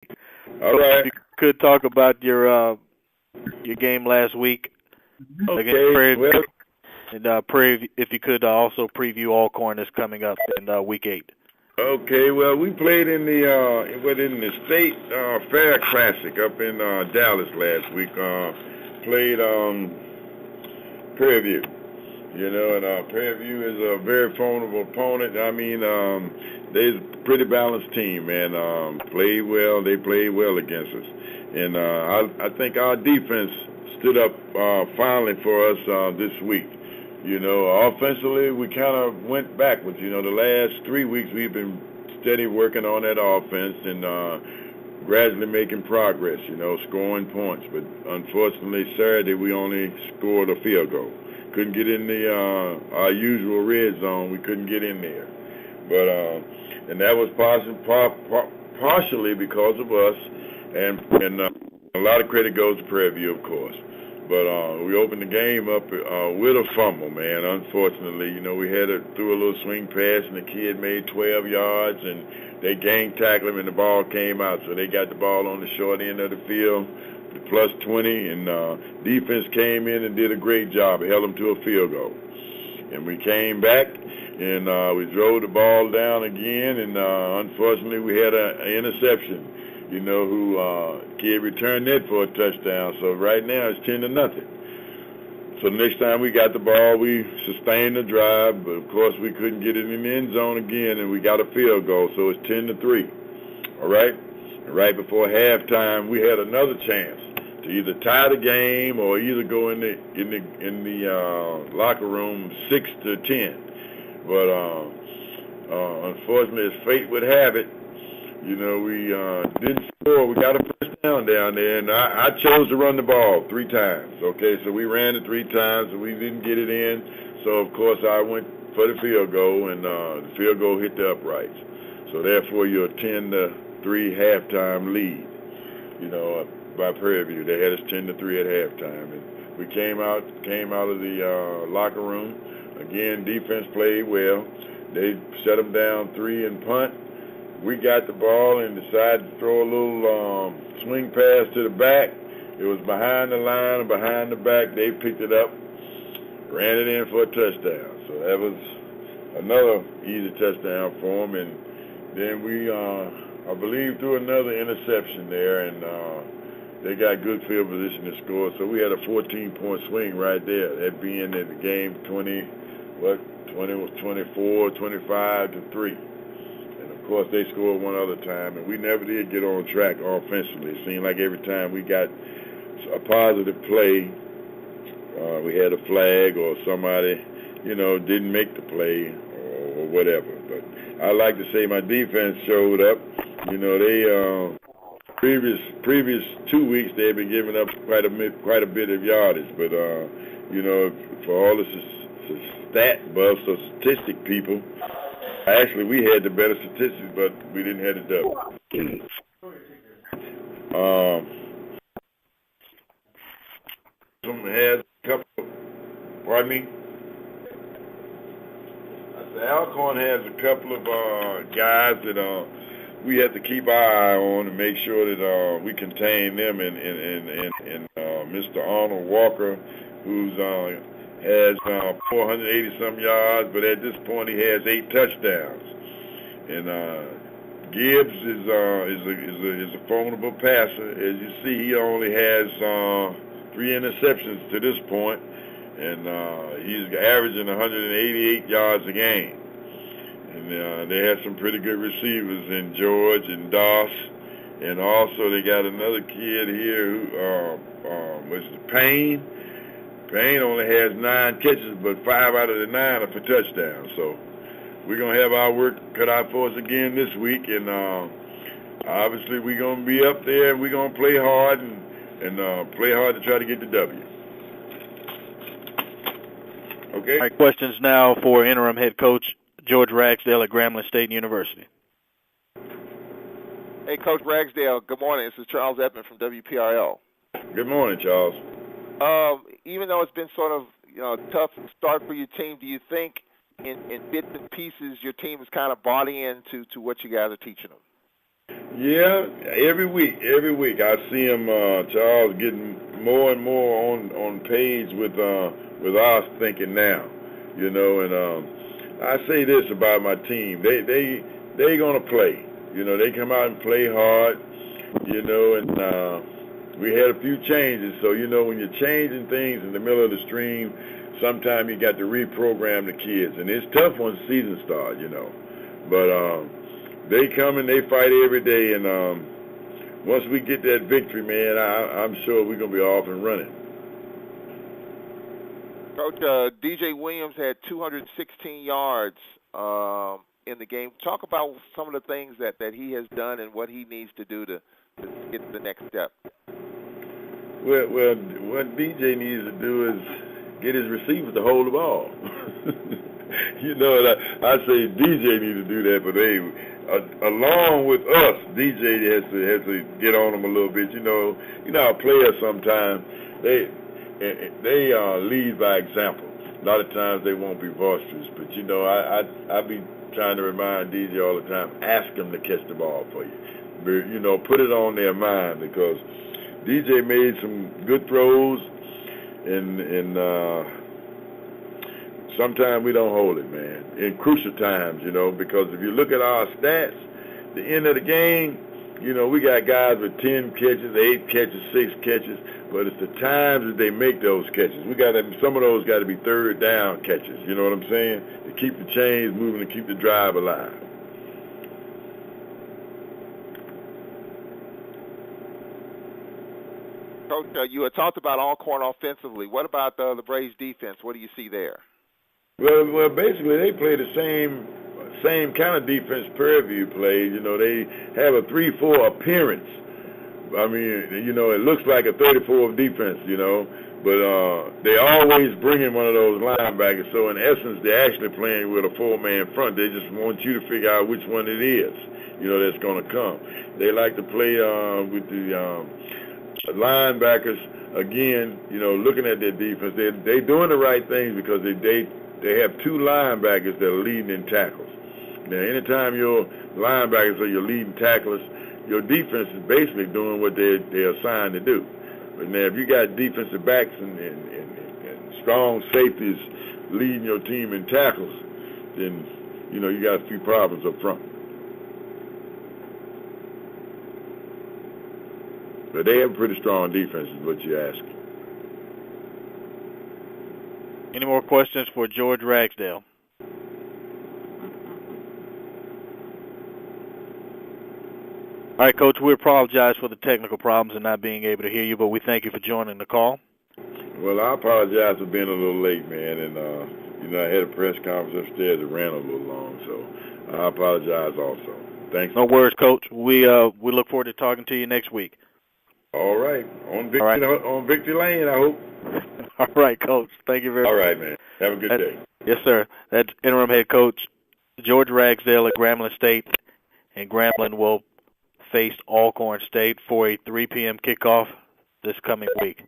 All Coach, right. if you could talk about your game last week against Okay. Prairie Well, and Prairie, if you could also preview Alcorn that's coming up in week 8. okay. Well, we played in the state fair classic up in Dallas last week. Played Prairie View. And Prairie View is a very formidable opponent. I mean, they're a pretty balanced team, man. Played well. They played well against us, and I think our defense stood up finally for us this week. Offensively, we kind of went backwards. The last 3 weeks we've been steady working on that offense and gradually making progress. Scoring points. But unfortunately, Saturday we only scored a field goal. Couldn't get in the our usual red zone. We couldn't get in there, but and that was partially because of us, and a lot of credit goes to Prairie View, of course. But we opened the game up with a fumble, man. Unfortunately, we threw a little swing pass, and the kid made 12 yards, and they gang tackled him, and the ball came out. So they got the ball on the short end of the field, the plus 20, and defense came in and did a great job. It held them to a field goal. And we came back, and we drove the ball down again, and unfortunately we had an interception. Kid returned that for a touchdown. So right now it's 10-0. So next time we got the ball, we sustained the drive, but of course we couldn't get it in the end zone again, and we got a field goal. So it's 10-3. All right. And right before halftime, we had another chance to either tie the game or either go in the locker room 6-10. But unfortunately, as fate would have it, we didn't score. We got a first down down there, and I chose to run the ball 3 times. Okay, so we ran it 3 times, and we didn't get it in. So, of course, I went for the field goal, and the field goal hit the uprights. So, therefore, you're a 10-3 halftime lead, by Prairie View. They had us 10-3 at halftime. And we came out of the locker room. Again, defense played well. They shut them down 3 and punt. We got the ball and decided to throw a little swing pass to the back. It was behind the line and behind the back. They picked it up, ran it in for a touchdown. So that was another easy touchdown for them. And then we, I believe, threw another interception there, and they got good field position to score. So we had a 14-point swing right there. That being that the game 24, 25-3. Of course, they scored one other time, and we never did get on track offensively. It seemed like every time we got a positive play, we had a flag or somebody, didn't make the play or whatever. But I like to say my defense showed up. They previous 2 weeks they had been giving up quite a bit of yardage. But for all the stat buffs or statistic people. Actually, we had the better statistics, but we didn't have the double. Some has a couple. Pardon me. The Alcorn has a couple of guys that we have to keep our eye on to make sure that we contain them. And Mr. Arnold Walker, who's has 480-some yards, but at this point he has 8 touchdowns. And Gibbs is a formidable passer. As you see, he only has 3 interceptions to this point, and he's averaging 188 yards a game. And they have some pretty good receivers in George and Doss, and also they got another kid here who was Payne. Payne only has 9 catches, but 5 out of the 9 are for touchdowns. So we're going to have our work cut out for us again this week. And obviously we're going to be up there, and we're going to play hard and play hard to try to get the W. Okay? All right, questions now for interim head coach George Ragsdale at Grambling State University. Hey, Coach Ragsdale, good morning. This is Charles Edmond from WPRL. Good morning, Charles. Even though it's been sort of tough start for your team, do you think in bits and pieces your team is kind of bought into what you guys are teaching them? Yeah, every week, I see him, Charles, getting more and more on page with our thinking now, you know. And I say this about my team: they gonna play, you know. They come out and play hard, you know. And we had a few changes, so you know when you're changing things in the middle of the stream, sometimes you got to reprogram the kids, and it's tough once season start, you know. But they come and they fight every day, and once we get that victory, man, I'm sure we're going to be off and running. Coach, DJ Williams had 216 yards in the game. Talk about some of the things that he has done and what he needs to do to get to the next step. Well, what DJ needs to do is get his receivers to hold the ball. You know, and I say DJ needs to do that, but along with us, DJ has to get on them a little bit. You know our players sometimes they lead by example. A lot of times they won't be boisterous, but you know I be trying to remind DJ all the time, ask them to catch the ball for you. But, you know, put it on their mind, because DJ made some good throws, and sometimes we don't hold it, man, in crucial times, you know, because if you look at our stats, the end of the game, you know, we got guys with 10 catches, 8 catches, 6 catches, but it's the times that they make those catches. Some of those got to be third down catches, you know what I'm saying, to keep the chains moving and keep the drive alive. Coach, you had talked about Alcorn offensively. What about the Braves defense? What do you see there? Well, basically they play the same kind of defense Prairie played. You know, they have a 3-4 appearance. I mean, you know, it looks like a 34 defense, you know, but they always bring in one of those linebackers. So in essence, they're actually playing with a 4-man front. They just want you to figure out which one it is, you know, that's going to come. They like to play with the linebackers. Again, you know, looking at their defense, they doing the right things, because they have 2 linebackers that are leading in tackles. Now, anytime your linebackers are your leading tacklers, your defense is basically doing what they're assigned to do. But now, if you got defensive backs and strong safeties leading your team in tackles, then, you know, you got a few problems up front. But they have a pretty strong defense, is what you're asking. Any more questions for George Ragsdale? All right, Coach, we apologize for the technical problems and not being able to hear you, but we thank you for joining the call. Well, I apologize for being a little late, man, and you know, I had a press conference upstairs that ran a little long, so I apologize also. Thanks. No worries, Coach. We look forward to talking to you next week. All right. On Victory Lane, I hope. All right, Coach. Thank you very much. All right, man. Have a good day. Yes, sir. That's interim head coach George Ragsdale at Grambling State, and Grambling will face Alcorn State for a 3 p.m. kickoff this coming week.